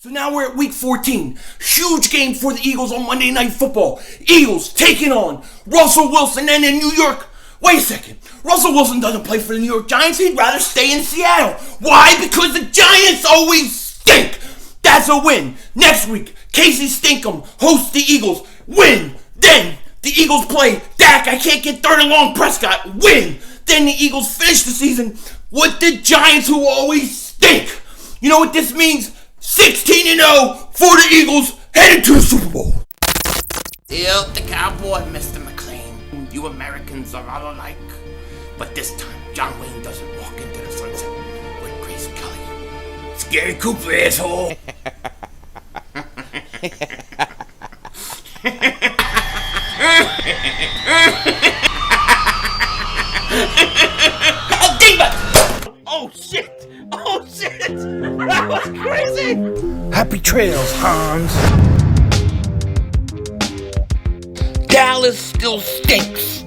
So now we're at week 14. Huge game for the Eagles on Monday Night Football. Eagles taking on Russell Wilson and in New York. Wait a second. Russell Wilson doesn't play for the New York Giants. He'd rather stay in Seattle. Why? Because the Giants always stink. That's a win. Next week, Casey Stinkum hosts the Eagles. Win. Then the Eagles play Dak. I can't get third and long. Prescott. Win. Then the Eagles finish the season with the Giants who always stink. You know what this means? 16-0 for the Eagles headed to the Super Bowl. Still the cowboy, Mr. McLean. You Americans are all alike. But this time, John Wayne doesn't walk into the sunset with Grace Kelly. Scary Cooper, asshole. Oh shit! Oh shit! That was crazy! Happy trails, Hans. Dallas still stinks.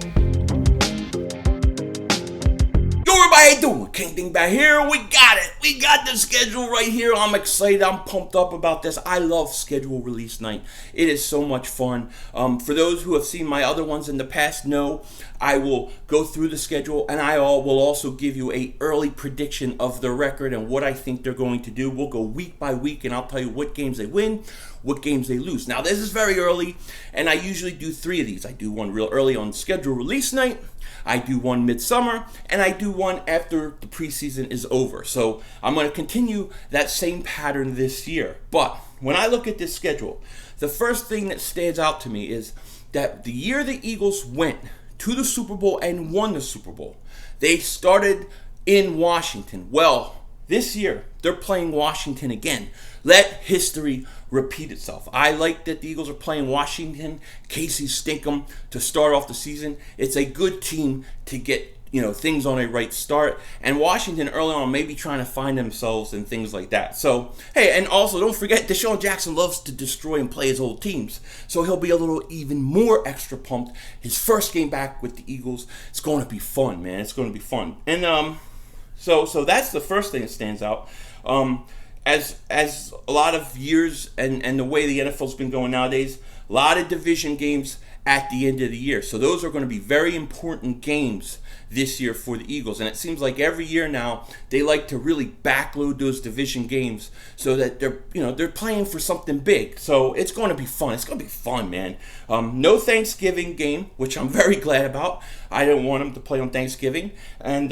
Yo, everybody, how you doing? King Ding back here. We got it. We got the schedule right here. I'm excited. I'm pumped up about this. I love schedule release night. It is so much fun. For those who have seen my other ones in the past, know I will go through the schedule and I will also give you a early prediction of the record and what I think they're going to do. We'll go week by week and I'll tell you what games they win, what games they lose. Now, this is very early and I usually do 3 of these. I do one real early on schedule release night, I do one midsummer, and I do one after the preseason is over. So I'm going to continue that same pattern this year. But when I look at this schedule, the first thing that stands out to me is that the year the Eagles went to the Super Bowl and won the Super Bowl, they started in Washington. Well, this year, they're playing Washington again. Let history repeat itself. I like that the Eagles are playing Washington, Casey Stinkum, to start off the season. It's a good team to get things on a right start. And Washington early on may be trying to find themselves and things like that. So, hey, and also don't forget, Deshaun Jackson loves to destroy and play his old teams. So he'll be a little even more extra pumped. His first game back with the Eagles, it's going to be fun, man. It's going to be fun. And so that's the first thing that stands out. As a lot of years and the way the NFL's been going nowadays, a lot of division games at the end of the year. So those are going to be very important games this year for the Eagles. And it seems like every year now they like to really backload those division games so that they're playing for something big. So it's going to be fun. It's going to be fun, man. No Thanksgiving game, which I'm very glad about. I didn't want them to play on Thanksgiving. And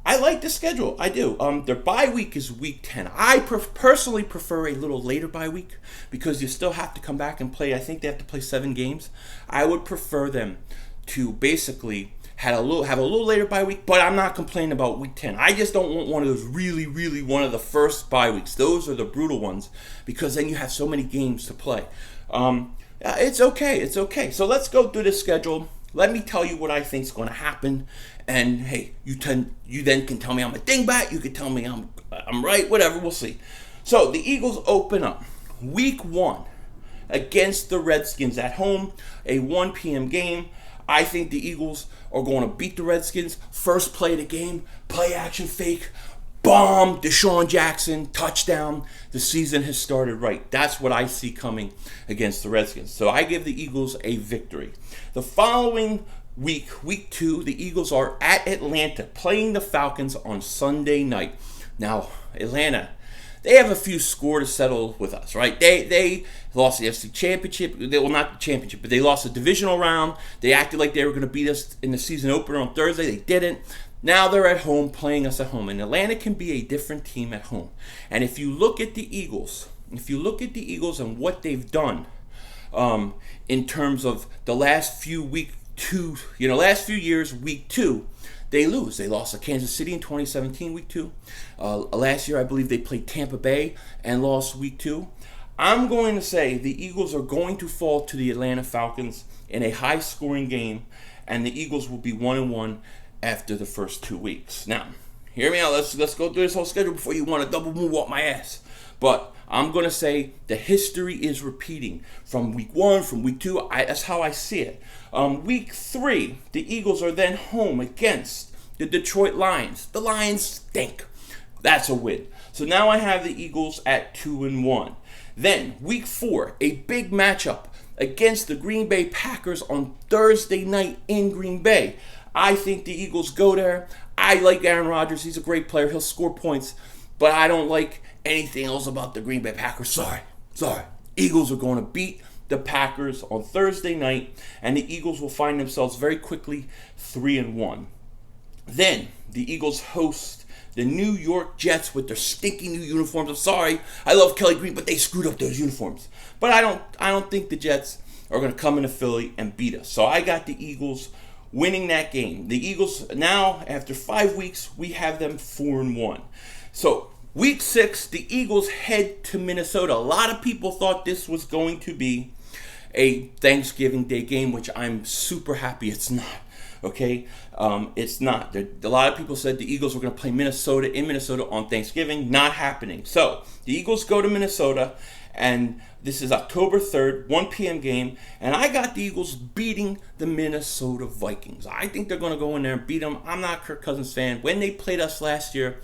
I like the schedule. I do. Their bye week is week 10. I personally prefer a little later bye week because you still have to come back and play. I think they have to play 7 games. I would prefer them to basically have a little later bye week, but I'm not complaining about week 10. I just don't want one of those really one of the first bye weeks. Those are the brutal ones because then you have so many games to play. It's okay. It's okay. So let's go through the schedule. Let me tell you what I think is going to happen. And hey, you then can tell me I'm a dingbat. You can tell me I'm right. Whatever, we'll see. So the Eagles open up week 1 against the Redskins at home, a 1 p.m. game. I think the Eagles are going to beat the Redskins. First play of the game, play action fake, bomb, Deshaun Jackson, touchdown. The season has started right. That's what I see coming against the Redskins. So I give the Eagles a victory. The following week 2, the Eagles are at Atlanta playing the Falcons on Sunday night. Now, Atlanta, they have a few score to settle with us, right? They lost the FC Championship. Well, not the championship, but they lost the divisional round. They acted like they were going to beat us in the season opener on Thursday. They didn't. Now they're at home playing us at home. And Atlanta can be a different team at home. And if you look at the Eagles, and what they've done in terms of the last few years, week 2, they lose. They lost to Kansas City in 2017, week 2. Last year, I believe they played Tampa Bay and lost week 2. I'm going to say the Eagles are going to fall to the Atlanta Falcons in a high-scoring game, and the Eagles will be 1-1 after the first 2 weeks. Now, hear me out. Let's go through this whole schedule before you want to double move up my ass. But I'm going to say the history is repeating from week 1, from week 2. That's how I see it. Week 3, the Eagles are then home against the Detroit Lions. The Lions stink. That's a win. So now I have the Eagles at 2-1. Then week 4, a big matchup against the Green Bay Packers on Thursday night in Green Bay. I think the Eagles go there. I like Aaron Rodgers. He's a great player. He'll score points. But I don't like anything else about the Green Bay Packers. Sorry. Eagles are going to beat the Packers on Thursday night, and the Eagles will find themselves very quickly 3-1. Then the Eagles host the New York Jets with their stinky new uniforms. I'm sorry, I love Kelly Green, but they screwed up those uniforms. But I don't think the Jets are going to come into Philly and beat us. So I got the Eagles winning that game. The Eagles now, after 5 weeks, we have them 4-1. So week 6, the Eagles head to Minnesota. A lot of people thought this was going to be a Thanksgiving Day game, which I'm super happy it's not. Okay, it's not. A lot of people said the Eagles were going to play Minnesota in Minnesota on Thanksgiving. Not happening. So the Eagles go to Minnesota, and this is October 3rd, 1 p.m. game, and I got the Eagles beating the Minnesota Vikings. I think they're going to go in there and beat them. I'm not a Kirk Cousins fan. When they played us last year,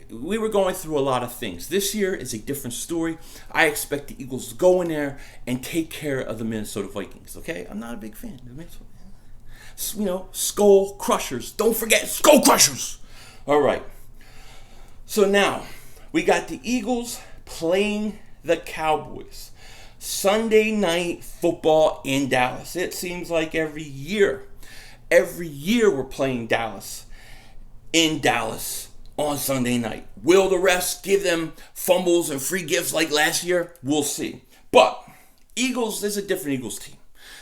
we were going through a lot of things. This year is a different story. I expect the Eagles to go in there and take care of the Minnesota Vikings. Okay, I'm not a big fan of the Minnesota. Skull Crushers. Don't forget, Skull Crushers. All right. So now we got the Eagles playing the Cowboys. Sunday night football in Dallas. It seems like every year we're playing Dallas in Dallas on Sunday night. Will the refs give them fumbles and free gifts like last year? We'll see. But Eagles, this is a different Eagles team.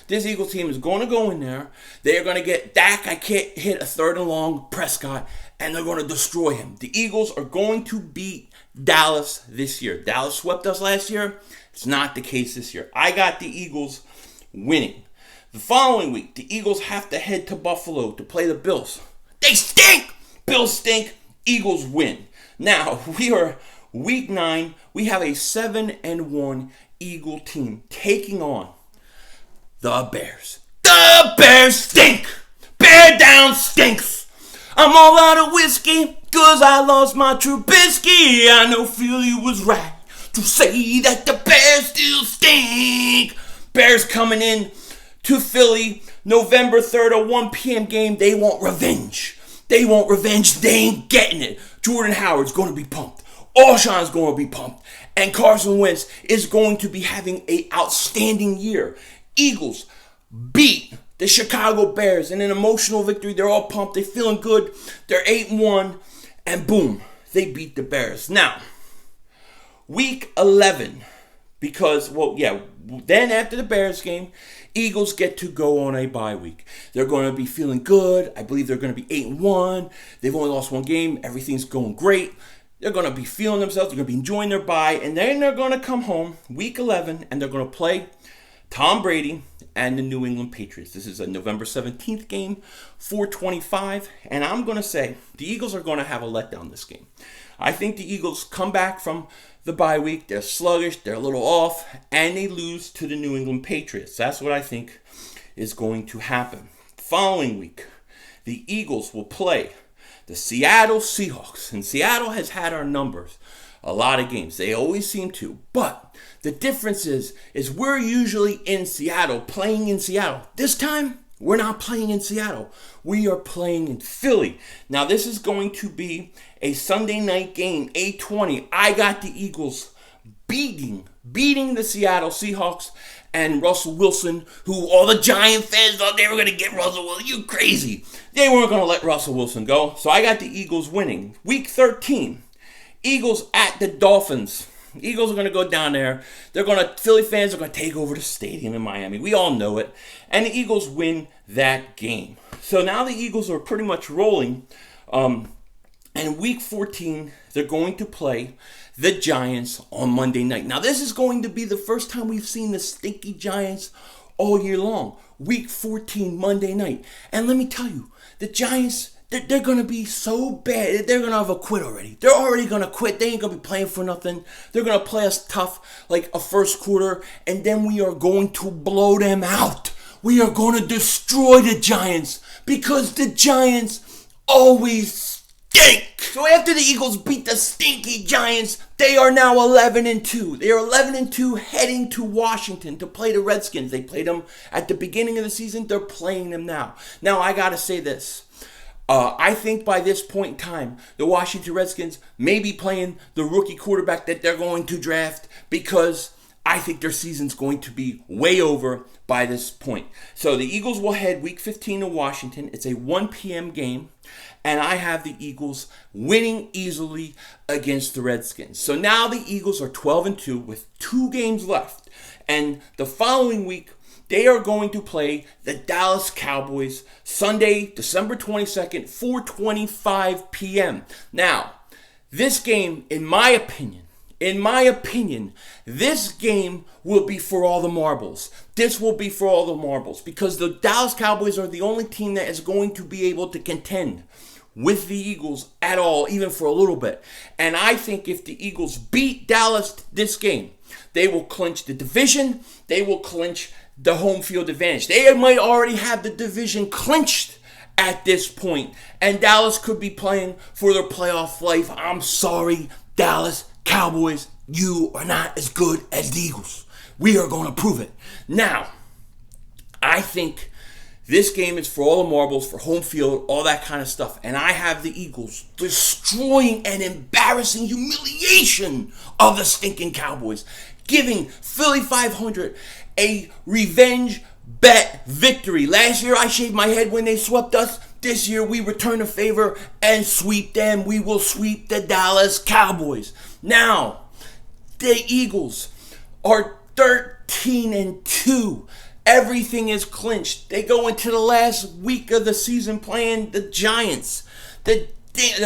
This Eagles team is going to go in there. They're going to get Dak. I can't hit a 3rd and long, Prescott, and they're going to destroy him. The Eagles are going to beat Dallas this year. Dallas swept us last year. It's not the case this year. I got the Eagles winning. The following week, the Eagles have to head to Buffalo to play the Bills. They stink! Bills stink. Eagles win. Now, we are week 9. We have a 7-1 Eagle team taking on the Bears. The Bears stink! Bear down stinks! I'm all out of whiskey, cause I lost my Trubisky. I know Philly was right to say that the Bears still stink. Bears coming in to Philly November 3rd, a 1 p.m. game. They want revenge. They ain't getting it. Jordan Howard's going to be pumped. Alshon's going to be pumped. And Carson Wentz is going to be having an outstanding year. Eagles beat the Chicago Bears in an emotional victory. They're all pumped. They're feeling good. They're 8-1. And boom, they beat the Bears. Now, week 11, because, then after the Bears game, Eagles get to go on a bye week. They're going to be feeling good. I believe they're going to be 8-1. They've only lost 1 game. Everything's going great. They're going to be feeling themselves. They're going to be enjoying their bye. And then they're going to come home week 11, and they're going to play Tom Brady and the New England Patriots. This is a November 17th game, 4:25, and I'm going to say the Eagles are going to have a letdown this game. I think the Eagles come back from the bye week. They're sluggish, they're a little off, and they lose to the New England Patriots. That's what I think is going to happen. Following week, the Eagles will play the Seattle Seahawks, and Seattle has had our numbers a lot of games. They always seem to, but the difference is we're usually in Seattle, playing in Seattle. This time, we're not playing in Seattle. We are playing in Philly. Now, this is going to be a Sunday night game, 8:20. I got the Eagles beating the Seattle Seahawks and Russell Wilson, who all the Giant fans thought they were going to get Russell Wilson. You crazy. They weren't going to let Russell Wilson go. So I got the Eagles winning. Week 13, Eagles at the Dolphins. Eagles are going to go down there. Philly fans are going to take over the stadium in Miami. We all know it. And the Eagles win that game. So now the Eagles are pretty much rolling. And week 14, they're going to play the Giants on Monday night. Now, this is going to be the first time we've seen the stinky Giants all year long. Week 14, Monday night. And let me tell you, the Giants, they're going to be so bad. They're going to have a quit already. They're already going to quit. They ain't going to be playing for nothing. They're going to play us tough like a first quarter, and then we are going to blow them out. We are going to destroy the Giants because the Giants always stink. So after the Eagles beat the stinky Giants, they are now 11-2. They are 11-2 heading to Washington to play the Redskins. They played them at the beginning of the season. They're playing them now. Now, I got to say this. I think by this point in time, the Washington Redskins may be playing the rookie quarterback that they're going to draft, because I think their season's going to be way over by this point. So the Eagles will head Week 15 to Washington. It's a 1 p.m. game, and I have the Eagles winning easily against the Redskins. So now the Eagles are 12-2 with 2 games left, and the following week, they are going to play the Dallas Cowboys Sunday, December 22nd, 4:25 p.m. Now, this game, in my opinion, this game will be for all the marbles. This will be for all the marbles, because the Dallas Cowboys are the only team that is going to be able to contend with the Eagles at all, even for a little bit. And I think if the Eagles beat Dallas this game, they will clinch the division. They will clinch the home field advantage. They might already have the division clinched at this point, and Dallas could be playing for their playoff life. I'm sorry, Dallas Cowboys, you are not as good as the Eagles. We are going to prove it. Now, I think this game is for all the marbles, for home field, all that kind of stuff. And I have the Eagles destroying an embarrassing humiliation of the stinking Cowboys, giving Philly 500 a revenge bet victory. Last year, I shaved my head when they swept us. This year, we return the favor and sweep them. We will sweep the Dallas Cowboys. Now, the Eagles are 13-2. Everything is clinched. They go into the last week of the season playing the Giants, the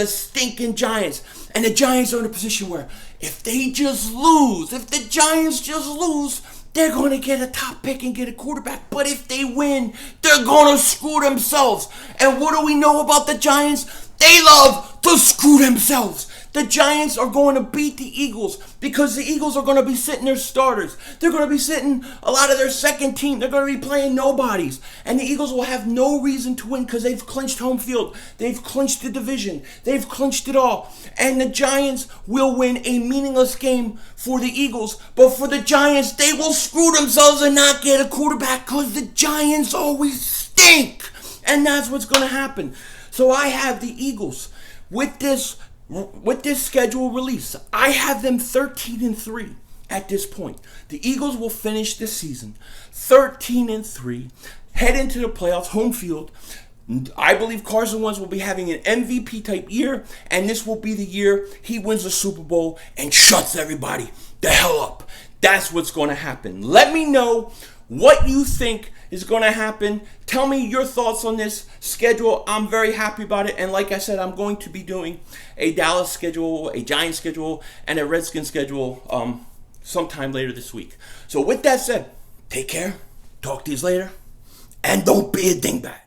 stinking Giants. And the Giants are in a position where if they just lose, if the Giants just lose, they're going to get a top pick and get a quarterback. But if they win, they're going to screw themselves. And what do we know about the Giants? They love to screw themselves. The Giants are going to beat the Eagles because the Eagles are going to be sitting their starters. They're going to be sitting a lot of their second team. They're going to be playing nobodies. And the Eagles will have no reason to win because they've clinched home field. They've clinched the division. They've clinched it all. And the Giants will win a meaningless game for the Eagles. But for the Giants, they will screw themselves and not get a quarterback because the Giants always stink. And that's what's going to happen. So I have the Eagles with this schedule release. I have them 13-3 at this point. The Eagles will finish this season 13-3, head into the playoffs, home field. I believe Carson Wentz will be having an MVP type year, and this will be the year he wins the Super Bowl and shuts everybody the hell up. That's what's going to happen. Let me know what you think is going to happen. Tell me your thoughts on this schedule. I'm very happy about it. And like I said, I'm going to be doing a Dallas schedule, a Giants schedule, and a Redskins schedule sometime later this week. So with that said, take care. Talk to you later. And don't be a dingbat.